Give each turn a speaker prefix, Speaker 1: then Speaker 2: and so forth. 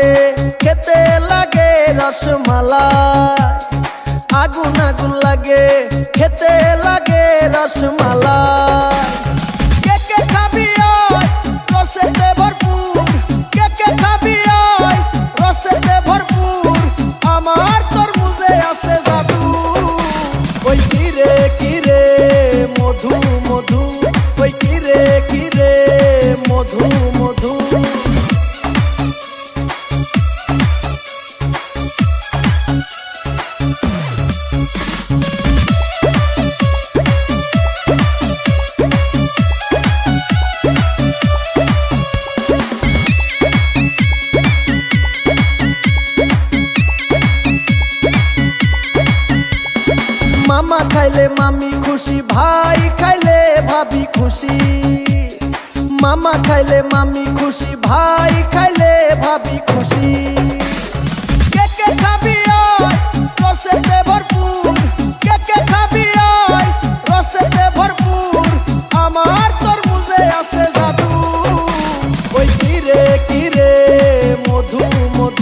Speaker 1: লাগে খেতে লাগে রসমালাই, আগুন আগুন লাগে খেতে লাগে রসমালাই। কে কে খাবি আয় রসেতে ভরপুর, কে কে খাবি আয় রসেতে ভরপুর, আমার তরমুজে আছে জাদু। ওই কিরে কিরে মধু মধু, ওই কিরে কিরে মধু মধু। মামা খাইলে মামি খুশি, ভাই খাইলে ভাবি খুশি। মামা খাইলে মামি খুশি, ভাই খাইলে ভাবি খুশি। কে কে খাবি আয় রসেতে ভরপুর, কে কে খাবি আয় রসেতে ভরপুর, আমার তরমুজে আছে জাদু। ওই কিরে কিরে মধু মধু।